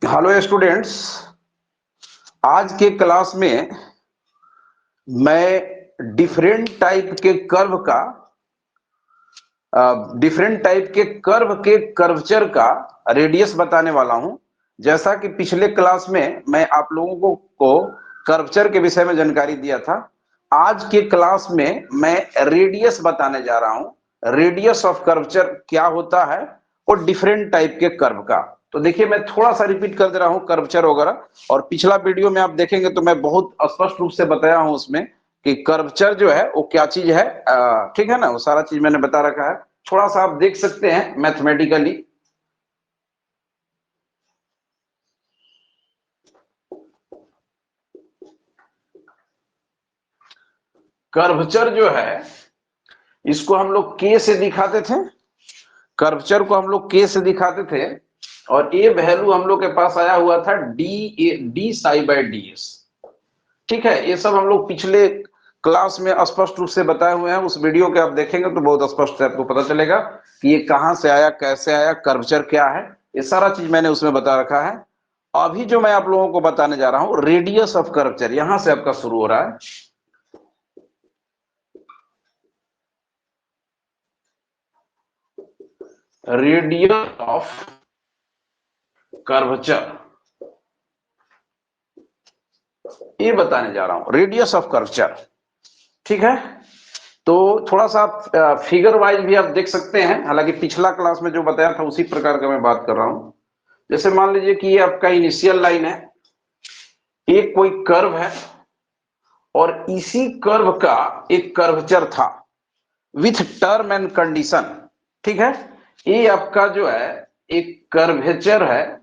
Hello students, आज के class में मैं डिफरेंट टाइप के कर्वचर का रेडियस बताने वाला हूं। जैसा कि पिछले क्लास में मैं आप लोगों को कर्वचर के विषय में जानकारी दिया था, आज के क्लास में मैं रेडियस बताने जा रहा हूं। रेडियस ऑफ कर्वचर क्या होता है और डिफरेंट टाइप के कर्व का। तो देखिए, मैं थोड़ा सा रिपीट कर दे रहा हूं कर्वचर वगैरह, और पिछला वीडियो में आप देखेंगे तो मैं बहुत स्पष्ट रूप से बताया हूं उसमें कि कर्वचर जो है वो क्या चीज है। ठीक है ना, वो सारा चीज मैंने बता रखा है। थोड़ा सा आप देख सकते हैं मैथमेटिकली। कर्वचर जो है इसको हम लोग के से दिखाते थे। कर्वचर को हम लोग के से दिखाते थे और ये वैल्यू हम लोग के पास आया हुआ था D psi by d S. ठीक है, ये सब हम लोग पिछले क्लास में स्पष्ट रूप से बताए हुए हैं। उस वीडियो के आप देखेंगे तो बहुत स्पष्ट से आपको पता चलेगा कि ये कहां से आया, कैसे आया, कर्वचर क्या है, ये सारा चीज मैंने उसमें बता रखा है। अभी जो मैं आप लोगों को बताने जा रहा हूं, रेडियस ऑफ कर्वचर, यहां से आपका शुरू हो रहा है। रेडियस ऑफ कर्वचर, ये बताने जा रहा हूं, रेडियस ऑफ कर्वचर। ठीक है, तो थोड़ा सा आप फिगर वाइज भी आप देख सकते हैं। हालांकि पिछला क्लास में जो बताया था उसी प्रकार का मैं बात कर रहा हूं। जैसे मान लीजिए कि ये आपका इनिशियल लाइन है, एक कोई कर्व है और इसी कर्व का एक कर्वचर था विथ टर्म एंड कंडीशन। ठीक है, ये आपका जो है एक कर्वेचर है,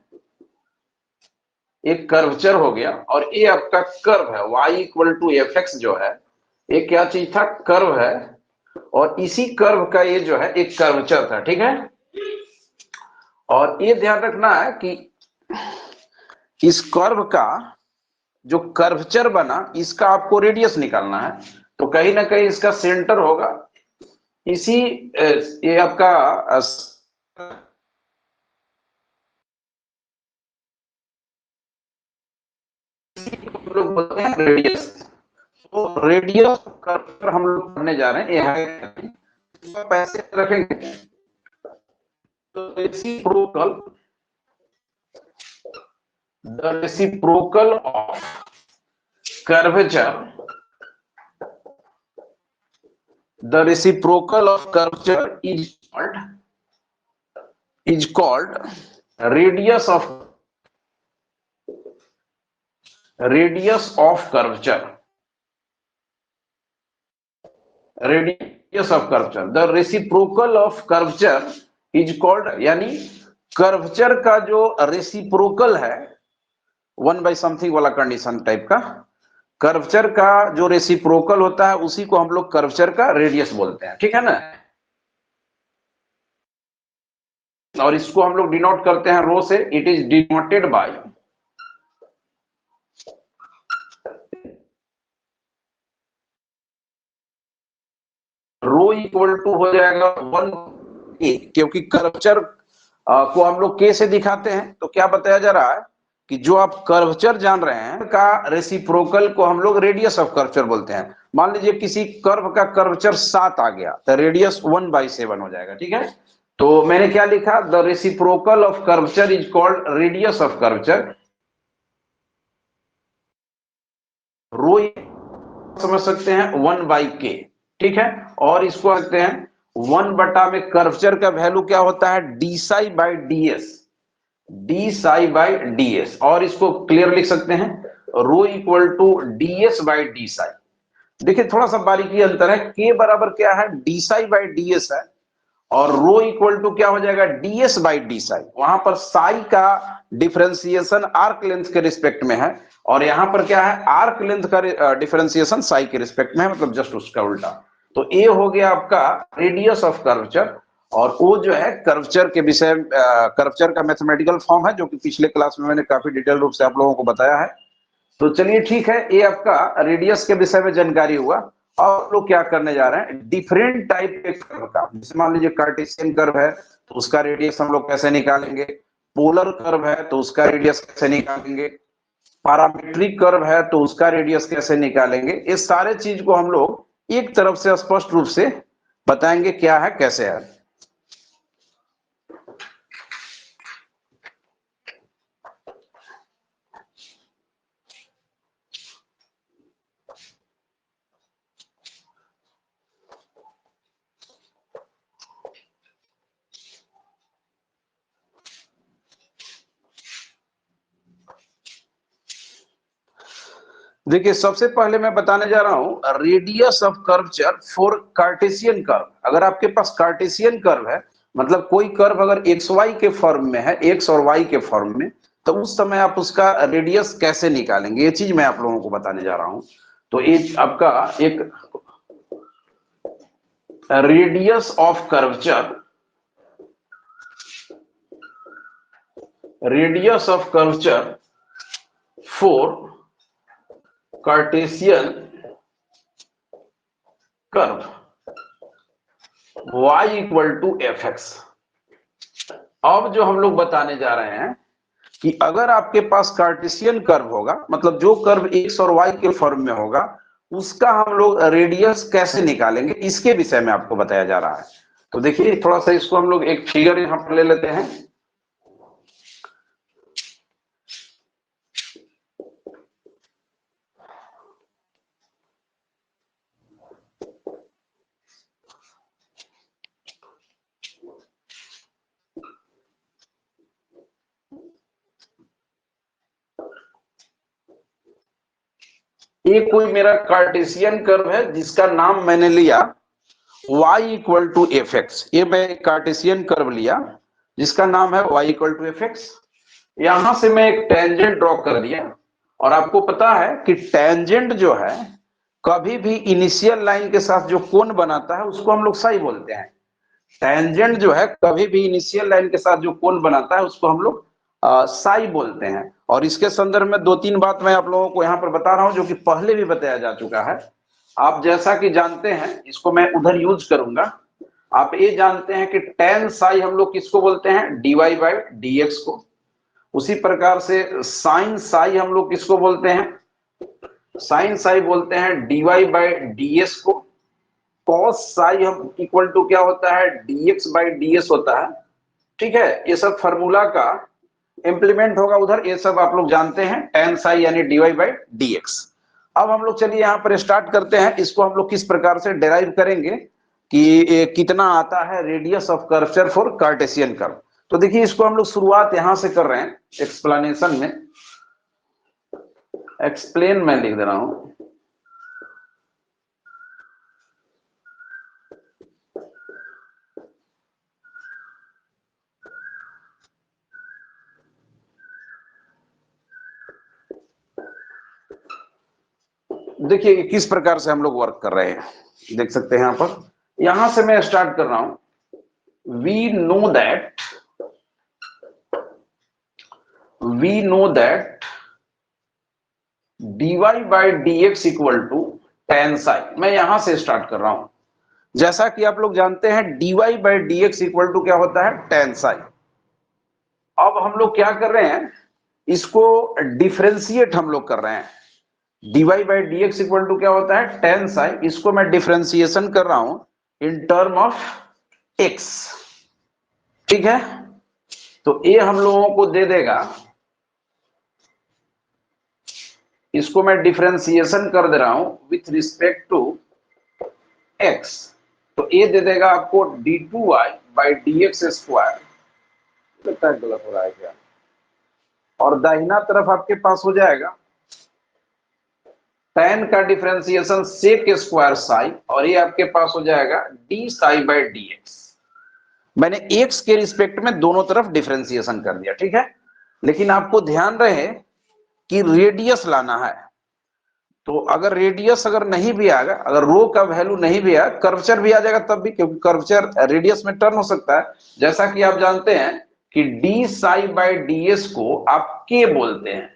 एक कर्वचर हो गया। और ये आपका कर्व है y equal to f x, जो है ये क्या चीज था, कर्व है। और इसी कर्व का ये जो है एक कर्वचर था। ठीक है, और ये ध्यान रखना है कि इस कर्व का जो कर्वचर बना, इसका आपको रेडियस निकालना है। तो कहीं ना कहीं इसका सेंटर होगा इसी ये आपका लोग बोलते हैं रेडियस। तो रेडियस कर्व हम लोग करने जा रहे हैं, ये है पैसे रखेंगे तो reciprocal, the reciprocal of curvature, the reciprocal of curvature is called radius of curvature. Radius of curvature, the reciprocal of curvature is called, यानी कर्वचर का जो रेसिप्रोकल है, वन बाई समथिंग वाला कंडीशन टाइप का, कर्वचर का जो रेसिप्रोकल होता है उसी को हम लोग कर्वचर का रेडियस बोलते हैं। ठीक है ना, और इसको हम लोग डिनोट करते हैं रो से। It is denoted by rho equal to हो जाएगा 1 क्योंकि कर्वचर को हम लोग के से दिखाते हैं। तो क्या बताया जा रहा है कि जो आप कर्वचर जान रहे हैं का रेसिप्रोकल को हम लोग रेडियस ऑफ कर्वचर बोलते हैं। मान लीजिए किसी कर्व का कर्वचर 7 आ गया तो रेडियस 1/7 हो जाएगा। ठीक है, तो मैंने क्या लिखा, the reciprocal of curvature is called radius of curvature. Rho समझ सकते हैं 1/k। ठीक है, और इसको रखते हैं 1 बटा में कर्वचर का वैल्यू क्या होता है, d psi by d s, d psi by d s. और इसको क्लियर लिख सकते हैं rho equal to d s by d psi. देखिए थोड़ा सा बारीकी अंतर है, के बराबर क्या है, d psi by d S है, और रो इक्वल टू क्या हो जाएगा, D s by d Sai. वहां पर साई का डिफरेंशिएशन आर्क लेंथ के रिस्पेक्ट में है, और यहां पर क्या है, आर्क लेंथ का डिफरेंशिएशन साई के रिस्पेक्ट में है, मतलब जस्ट उसका उल्टा। तो ए हो गया आपका रेडियस ऑफ कर्वचर, और वो जो है कर्वचर के विषय, कर्वचर का मैथमेटिकल फॉर्म है, जो कि पिछले क्लास में मैंने काफी डिटेल रूप से आप लोगों को बताया है। तो चलिए ठीक है, ये आपका रेडियस के विषय में जानकारी हुआ। और लोग क्या करने जा रहे हैं, डिफरेंट टाइप के कर्व का, जैसे मान लीजिए कार्टेशियन कर्व है तो उसका रेडियस हम लोग कैसे निकालेंगे, पोलर कर्व है तो उसका रेडियस कैसे निकालेंगे, पैरामीट्रिक कर्व है तो उसका रेडियस कैसे निकालेंगे, इस सारे चीज को हम लोग एक तरफ से स्पष्ट रूप से बताएंगे क्या है कैसे है। देखिए सबसे पहले मैं बताने जा रहा हूं radius of curvature for Cartesian curve. अगर आपके पास कार्टेशियन कर्व है, मतलब कोई कर्व अगर एक्स वाई के फॉर्म में है, एक्स और वाई के फॉर्म में, तो उस समय आप उसका रेडियस कैसे निकालेंगे, ये चीज मैं आप लोगों को बताने जा रहा हूं। तो एक आपका एक radius of curvature, radius of curvature for Cartesian curve y equal to f x. अब जो हम लोग बताने जा रहे हैं कि अगर आपके पास कार्टेशियन कर्व होगा, मतलब जो कर्व x और y के फॉर्म में होगा, उसका हम लोग रेडियस कैसे निकालेंगे, इसके विषय में आपको बताया जा रहा है। तो देखिए थोड़ा सा इसको हम लोग एक फिगर यहां पर ले लेते हैं। ये कोई मेरा कार्टेशियन कर्व है जिसका नाम मैंने लिया y equal to f x. ये मैं कार्टेशियन कर्व लिया जिसका नाम है y equal to f x. यहां से मैं एक टेंजेंट ड्रॉ कर दिया, और आपको पता है कि टेंजेंट जो है कभी भी इनिशियल लाइन के साथ जो कोण बनाता है उसको हम लोग साई बोलते हैं। टेंजेंट जो है कभी भी इनिशियल लाइन के साथ जो कोण बनाता है उसको हम लोग साई बोलते हैं। और इसके संदर्भ में दो तीन बात मैं आप लोगों को यहाँ पर बता रहा हूं जो कि पहले भी बताया जा चुका है। आप जैसा कि जानते हैं, इसको मैं उधर यूज करूंगा। आप ये जानते हैं कि टेन साई हम लोग किसको बोलते हैं, d y by d x को। उसी प्रकार से साइन साई हम लोग किसको बोलते हैं, साइन साई बोलते हैं d y by d s को। कॉस साई हम इक्वल टू क्या होता है, dx बाई ds होता है। ठीक है, ये सब फॉर्मूला का इंप्लीमेंट होगा उधर, ये सब आप लोग जानते हैं, tan साई यानी dy बाई dx। अब हम लोग चलिए यहाँ पर स्टार्ट करते हैं, इसको हम लोग किस प्रकार से डेराइव करेंगे कि कितना आता है radius of curvature for Cartesian curve. तो देखिए इसको हम लोग शुरुआत यहां से कर रहे हैं एक्सप्लेनेशन में। एक्सप्लेन मैं लिख दे रहा हूं। देखिए किस प्रकार से हम लोग वर्क कर रहे हैं, देख सकते हैं यहां पर। यहां से मैं स्टार्ट कर रहा हूं। We know that dy by dx equal to tan psi. मैं यहां से स्टार्ट कर रहा हूं। जैसा कि आप लोग जानते हैं dy by dx equal to क्या होता है, tan साई। अब हम लोग क्या कर रहे हैं, इसको डिफरेंशिएट हम लोग कर रहे हैं। dy by dx equal to क्या होता है, tan साई। इसको मैं डिफरेंशिएशन कर रहा हूं इन टर्म ऑफ x। ठीक है, तो ये हम लोगों को दे देगा, इसको मैं डिफरेंशिएशन कर दे रहा हूं विथ रिस्पेक्ट टू x। तो ये दे देगा आपको d2y बाई dx स्क्वायर। लगता है गलत हो रहा है क्या, और दाहिना तरफ आपके पास हो जाएगा tan का डिफरेंशिएशन सेक स्क्वायर साई, और ये आपके पास हो जाएगा d साई बाई dx। मैंने x के रिस्पेक्ट में दोनों तरफ डिफरेंशिएशन कर दिया। ठीक है, लेकिन आपको ध्यान रहे कि रेडियस लाना है। तो अगर रेडियस अगर नहीं भी आएगा, अगर रो का वैल्यू नहीं भी आया, कर्वेचर भी आ जाएगा तब भी, क्योंकि कर्वेचर रेडियस में टर्न हो सकता है। जैसा कि आप जानते हैं कि डी साई बाई ds को आप k बोलते हैं,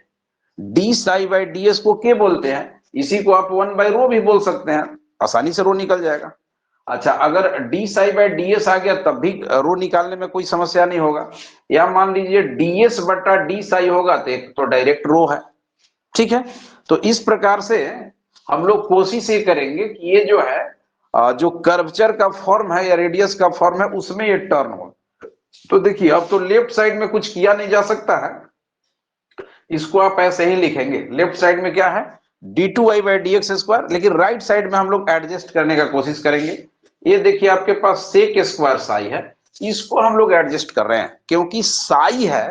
डी साई बाई ds को k बोलते हैं। इसी को आप 1 बाई रो भी बोल सकते हैं, आसानी से रो निकल जाएगा। अच्छा, अगर d psi by d s आ गया तब भी रो निकालने में कोई समस्या नहीं होगा। या मान लीजिए डी एस बटा डी साई होगा तो एक तो डायरेक्ट रो है, ठीक है। तो इस प्रकार से हम लोग कोशिश ये करेंगे कि ये जो है जो कर्वचर का फॉर्म है या रेडियस का फॉर्म है उसमें ये टर्न हो। तो देखिए अब तो लेफ्ट साइड में कुछ किया नहीं जा सकता है, इसको आप ऐसे ही लिखेंगे। लेफ्ट साइड में क्या है, d2y by d x square, लेकिन राइट साइड में हम लोग एडजस्ट करने का कोशिश करेंगे। ये देखिए आपके पास सेक स्क्वायर साई है, इसको हम लोग एडजस्ट कर रहे हैं क्योंकि साई है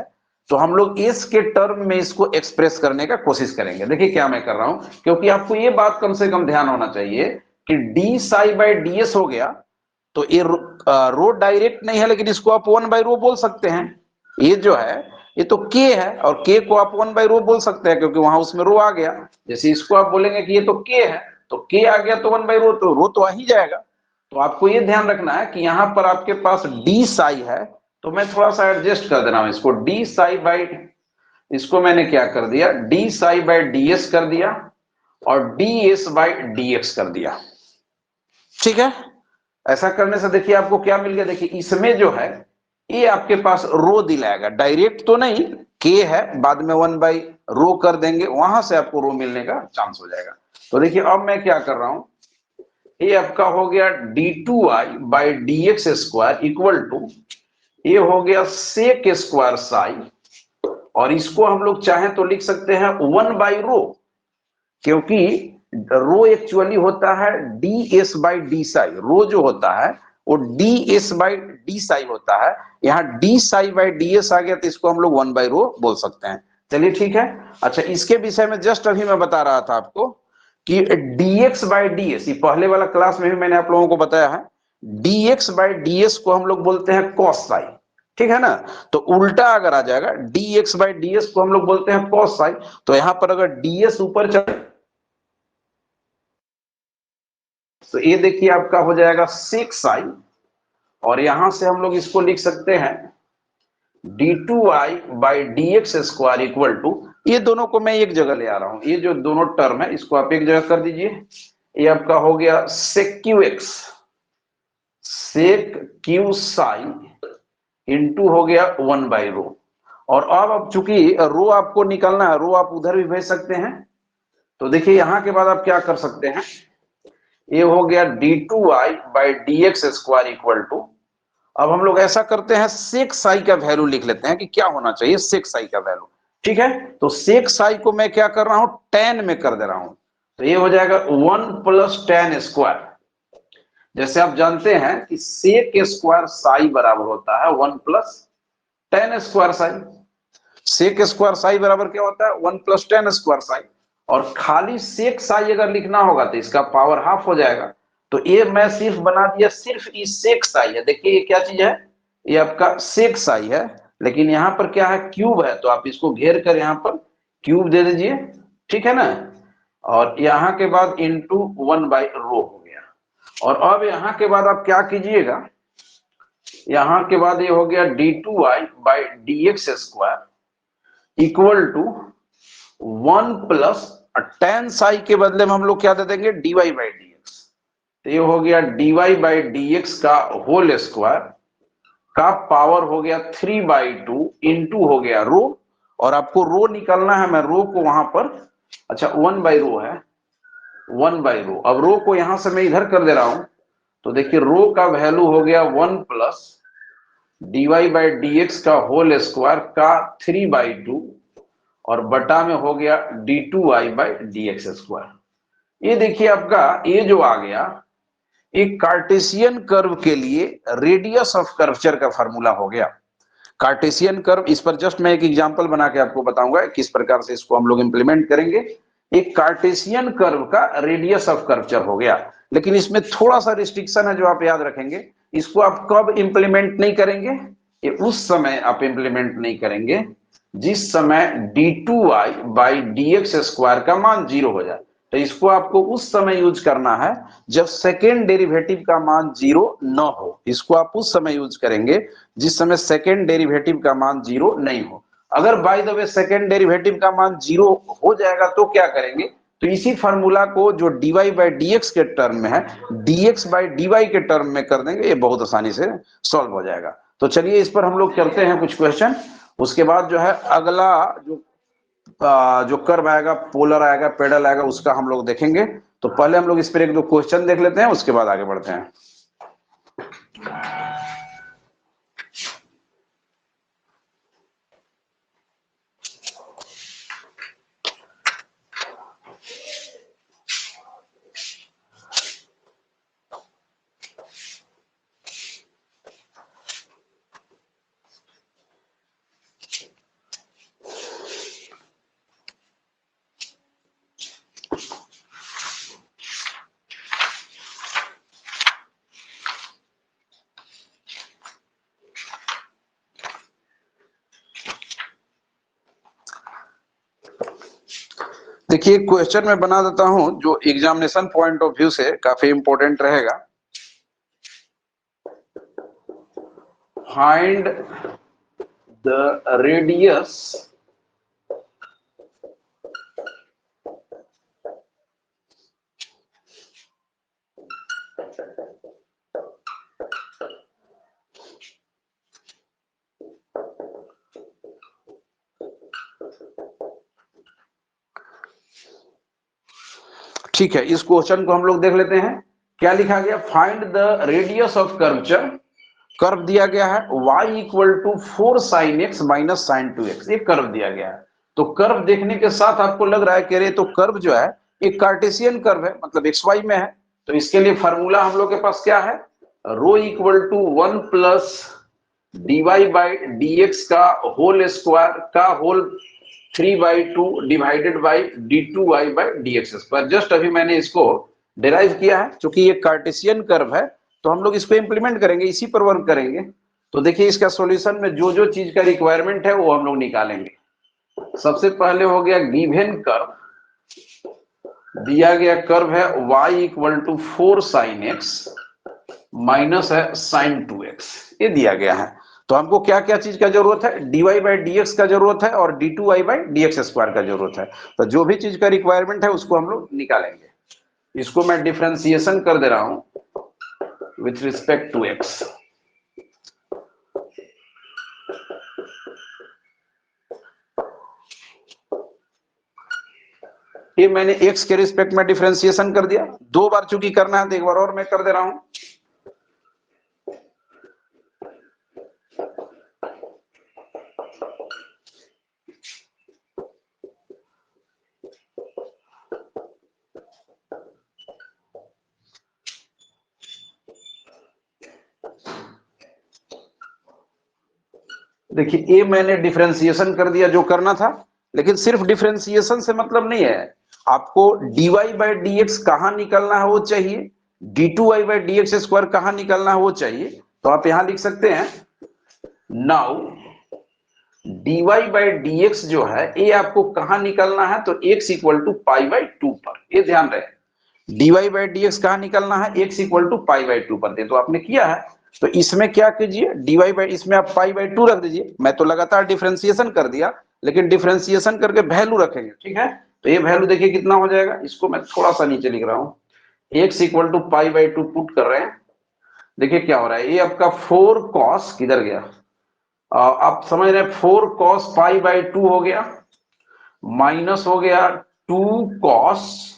तो हम लोग एस के टर्म में इसको एक्सप्रेस करने का कोशिश करेंगे। देखिए क्या मैं कर रहा हूं, क्योंकि आपको ये बात कम से कम ध्यान होना चाहिए कि D psi by d S हो गया तो ये रो डायरेक्ट नहीं है, लेकिन इसको आप 1 बाई रो बोल सकते हैं। ये जो है ये तो k है और k को आप 1 बाई रो बोल सकते हैं क्योंकि वहां उसमें रो आ गया। जैसे इसको आप बोलेंगे कि ये तो k है तो k आ गया तो 1 बाई रो तो आ ही जाएगा। तो आपको ये ध्यान रखना है कि यहाँ पर आपके पास d साई है तो मैं थोड़ा सा एडजस्ट कर दे रहा हूं इसको, d साई बाई, इसको मैंने क्या कर दिया, d Sai by d S कर दिया और D s by d x कर दिया, ठीक है। ऐसा करने से देखिए आपको क्या मिल गया, देखिए इसमें जो है ये आपके पास रो दिलाएगा, डायरेक्ट तो नहीं, के है बाद में 1 बाई रो कर देंगे, वहां से आपको रो मिलने का चांस हो जाएगा। तो देखिए अब मैं क्या कर रहा हूं, ये आपका हो गया d2y by d x square equal to, ये हो गया सेक स्क्वायर साई, और इसको हम लोग चाहें तो लिख सकते हैं 1 बाई रो, क्योंकि रो एक्चुअली होता है d s by d psi, rho जो होता है वो d s by d psi होता है। यहाँ d psi by d s आ गया तो इसको हम लोग 1 बाई रो बोल सकते हैं। चलिए ठीक है। अच्छा, इसके विषय में जस्ट अभी मैं बता रहा था आपको कि dx बाई डी एस, ये पहले वाला क्लास में भी मैंने आप लोगों को बताया है, dx बाई डी एस को हम लोग बोलते हैं कॉस साई, ठीक है ना। तो उल्टा अगर आ जाएगा dx बाई डी एस को हम लोग बोलते हैं कॉस साई, तो यहां पर अगर ds ऊपर चले तो ये देखिए आपका हो जाएगा सेक साई, और यहां से हम लोग इसको लिख सकते हैं d2y by d x square equal to, ये दोनों को मैं एक जगह ले आ रहा हूं, ये जो दोनों टर्म है इसको आप एक जगह कर दीजिए। ये आपका हो गया सेक क्यू एक्स, सेक क्यू साई इंटू हो गया 1 बाई रो। और अब चूंकि रो आपको निकालना है, रो आप उधर भी भेज सकते हैं। तो देखिए यहां के बाद आप क्या कर सकते हैं, ये हो गया d2y by d x square equal to, अब हम लोग ऐसा करते हैं सेक साई का वैल्यू लिख लेते हैं कि क्या होना चाहिए सेक साई का वैल्यू, ठीक है। तो सेक साई को मैं क्या कर रहा हूं, tan में कर दे रहा हूं, तो ये हो जाएगा 1 प्लस tan स्क्वायर। जैसे आप जानते हैं कि सेक स्क्वायर साई बराबर होता है 1 plus tan square psi, sec square psi बराबर क्या होता है 1 प्लस tan स्क्वायर साई, और खाली सेक साई अगर लिखना होगा तो इसका पावर हाफ हो जाएगा। तो ये मैं सिर्फ बना दिया, सिर्फ ये सेक साई है। देखिए ये क्या चीज है, ये आपका सेक साई है, लेकिन यहाँ पर क्या है क्यूब है, तो आप इसको घेर कर यहाँ पर क्यूब दे दीजिए, ठीक है ना। और यहाँ के बाद इंटू 1 बाई रो हो गया। और अब यहाँ के बाद आप क्या कीजिएगा, यहाँ के बाद ये हो गया d2y by d x square equal to 1 plus tan psi के बदले में हम लोग क्या दे देंगे dy बाई डी एक्स, तो ये हो गया dy बाई डी एक्स का होल स्क्वायर का पावर हो गया 3/2 इंटू हो गया रो, और आपको रो निकालना है, मैं रो को वहां पर, अच्छा 1 बाई रो है, 1 बाई रो, अब रो को यहां से मैं इधर कर दे रहा हूं, तो देखिए रो का वैल्यू हो गया 1 plus dy by d x का होल स्क्वायर का 3/2 और बटा में हो गया d2y by d x square. ये देखिए आपका ये जो आ गया, एक कार्टेशियन कर्व के लिए रेडियस ऑफ कर्वेचर का फार्मूला हो गया। कार्टेशियन कर्व, इस पर जस्ट मैं एक एग्जांपल बना के आपको बताऊंगा किस प्रकार से इसको हम लोग इंप्लीमेंट करेंगे। एक कार्टेशियन कर्व का रेडियस ऑफ कर्वेचर हो गया, लेकिन इसमें थोड़ा सा रिस्ट्रिक्शन है जो आप याद रखेंगे, इसको आप कब इंप्लीमेंट नहीं करेंगे, ये उस समय आप इंप्लीमेंट नहीं करेंगे जिस समय d2y by d x square का मान 0 हो जाए। तो इसको आपको उस समय यूज करना है जब सेकेंड डेरिवेटिव का मान 0 न हो, इसको आप उस समय यूज करेंगे जिस समय सेकेंड डेरिवेटिव का मान 0 नहीं हो। अगर by the way second derivative का मान 0 हो जाएगा तो क्या करेंगे, तो इसी फार्मूला को जो dy बाई dx के टर्म में है dx बाई dy के टर्म में कर देंगे, ये बहुत आसानी से सॉल्व हो जाएगा। तो चलिए इस पर हम लोग करते हैं कुछ क्वेश्चन। उसके बाद जो है अगला जो कर्व आएगा, पोलर आएगा, पेडल आएगा, उसका हम लोग देखेंगे। तो पहले हम लोग इस पर एक दो क्वेश्चन देख लेते हैं, उसके बाद आगे बढ़ते हैं। देखिए क्वेश्चन मैं बना देता हूं जो एग्जामिनेशन पॉइंट ऑफ व्यू से काफी इंपॉर्टेंट रहेगा। फाइंड द रेडियस ठीक है, इस क्वेश्चन को हम लोग देख लेते हैं। क्या लिखा गया? Find the radius of curvature. Curve दिया गया है y equal to 4 sin x minus sine 2x, ये कर्व दिया गया है। तो कर्व देखने के साथ आपको लग रहा है कि अरे तो कर्व जो है एक कार्टेशियन कर्व है, मतलब xy में है। तो इसके लिए फार्मूला हम लोग के पास क्या है? Rho equal to 1 plus dy by dx का होल स्क्वायर का whole 3/2 divided by d2y by dx square. Just अभी मैंने इसको डिराइव किया है, क्योंकि ये कार्टेशियन कर्व है तो हम लोग इसको इंप्लीमेंट करेंगे, इसी पर वर्क करेंगे। तो देखिए इसका सॉल्यूशन में जो जो चीज का रिक्वायरमेंट है वो हम लोग निकालेंगे। सबसे पहले हो गया गिवन कर्व, दिया गया कर्व है y equal to 4 sin x minus है साइन 2x, ये दिया गया है। तो हमको क्या क्या चीज का जरूरत है? dy बाई dx का जरूरत है और d2y बाई dx स्क्वायर का जरूरत है। तो जो भी चीज का रिक्वायरमेंट है उसको हम लोग निकालेंगे। इसको मैं डिफरेंशिएशन कर दे रहा हूं विथ रिस्पेक्ट टू x। ये मैंने x के रिस्पेक्ट में डिफरेंशिएशन कर दिया। दो बार चूंकि करना है तो एक बार और मैं कर दे रहा हूं। देखिए ये मैंने डिफरेंशिएशन कर दिया जो करना था, लेकिन सिर्फ डिफरेंशिएशन से मतलब नहीं है। आपको dy बाई dx कहां निकलना है वो चाहिए, d2y बाई dx स्क्वायर कहां निकलना है वो चाहिए। तो आप यहां लिख सकते हैं नाउ dy बाई dx जो है ये आपको कहां निकलना है, तो x equal to pi by 2 पर। ये ध्यान रहे dy बाई dx कहां निकलना है, x equal to pi by 2 पर। दे तो आपने किया है, तो इसमें क्या कीजिए dy बाई, इसमें आप पाई बाई 2 रख दीजिए। मैं तो लगातार डिफरेंशिएशन कर दिया, लेकिन डिफरेंशिएशन करके वैल्यू रखेंगे, ठीक है। तो ये वैल्यू देखिए कितना हो जाएगा, इसको मैं थोड़ा सा नीचे लिख रहा हूं, x equal to pi by 2 put कर रहे हैं। देखिए क्या हो रहा है, ये आपका 4 कॉस किधर गया, आप समझ रहे हैं 4 कॉस पाई बाई 2 हो गया, माइनस हो गया 2 कॉस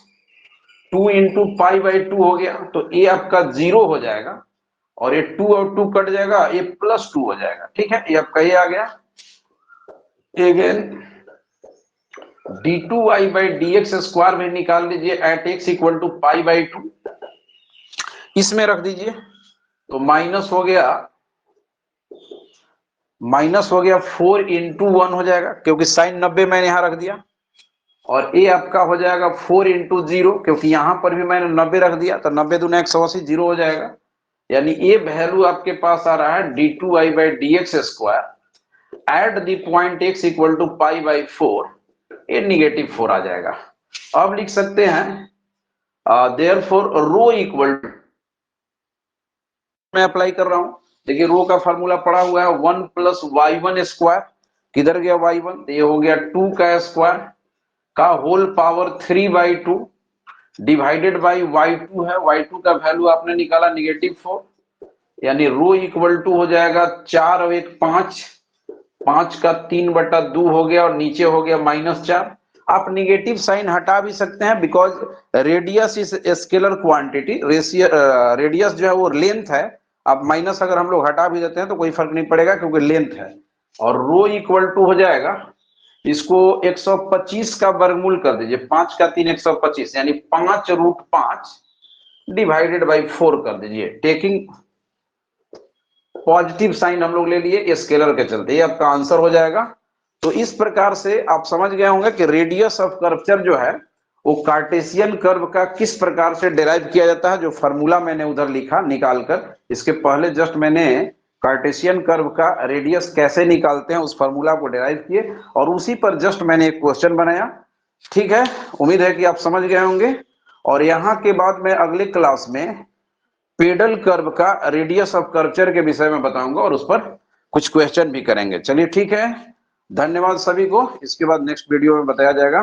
2 इंटू पाई बाई 2 हो गया। तो ये आपका 0 हो जाएगा और ये 2 और 2 कट जाएगा, ये प्लस 2 हो जाएगा, ठीक है। ये आपका ये आ गया। Again d2y by dx square में निकाल लीजिए at x equal to pi by 2, इसमें रख दीजिए। तो माइनस हो गया 4 इंटू 1 हो जाएगा, क्योंकि साइन 90 मैंने यहां रख दिया। और ये आपका हो जाएगा 4 इंटू 0, क्योंकि यहां पर भी मैंने 90 रख दिया, तो 90 दूना 180, 0 हो जाएगा। यानी ये वैल्यू आपके पास आ रहा है d2y by dx square at the point x equal to pi by 4, ये निगेटिव 4 आ जाएगा। अब लिख सकते हैं देयरफॉर रो इक्वल टू, मैं अप्लाई कर रहा हूं। देखिए रो का फार्मूला पड़ा हुआ है 1 प्लस y1 स्क्वायर, किधर गया y1, ये हो गया 2 का स्क्वायर का whole power 3/2 divided by y2 है, y2 का वैल्यू आपने निकाला -4, यानी रो इक्वल टू हो जाएगा 4 और 1 5, 5 का 3/2 हो गया और नीचे हो गया -4। आप निगेटिव साइन हटा भी सकते हैं because radius is scalar quantity, radius जो है वो लेंथ है। अब माइनस अगर हम लोग हटा भी देते हैं तो कोई फर्क नहीं पड़ेगा क्योंकि लेंथ है। और रो इक्वल टू हो जाएगा, इसको 125 का वर्गमूल कर दीजिए, 5 का 3 125, यानी 5√5 डिवाइडेड बाई 4 कर दीजिए। टेकिंग पॉजिटिव साइन हम लोग ले लिए स्केलर के चलते, ये आपका आंसर हो जाएगा। तो इस प्रकार से आप समझ गए होंगे कि रेडियस ऑफ कर्वेचर जो है वो कार्टेशियन कर्व का किस प्रकार से डिराइव किया जाता है। जो फार्मूला मैंने उधर लिखा निकालकर, इसके पहले जस्ट मैंने कार्टेशियन कर्व का रेडियस कैसे निकालते हैं उस फार्मूला को डिराइव किए और उसी पर जस्ट मैंने एक क्वेश्चन बनाया। ठीक है, उम्मीद है कि आप समझ गए होंगे। और यहाँ के बाद मैं अगले क्लास में पेडल कर्व का रेडियस ऑफ कर्वेचर के विषय में बताऊंगा और उस पर कुछ क्वेश्चन भी करेंगे। चलिए ठीक है, धन्यवाद सभी को। इसके बाद नेक्स्ट वीडियो में बताया जाएगा।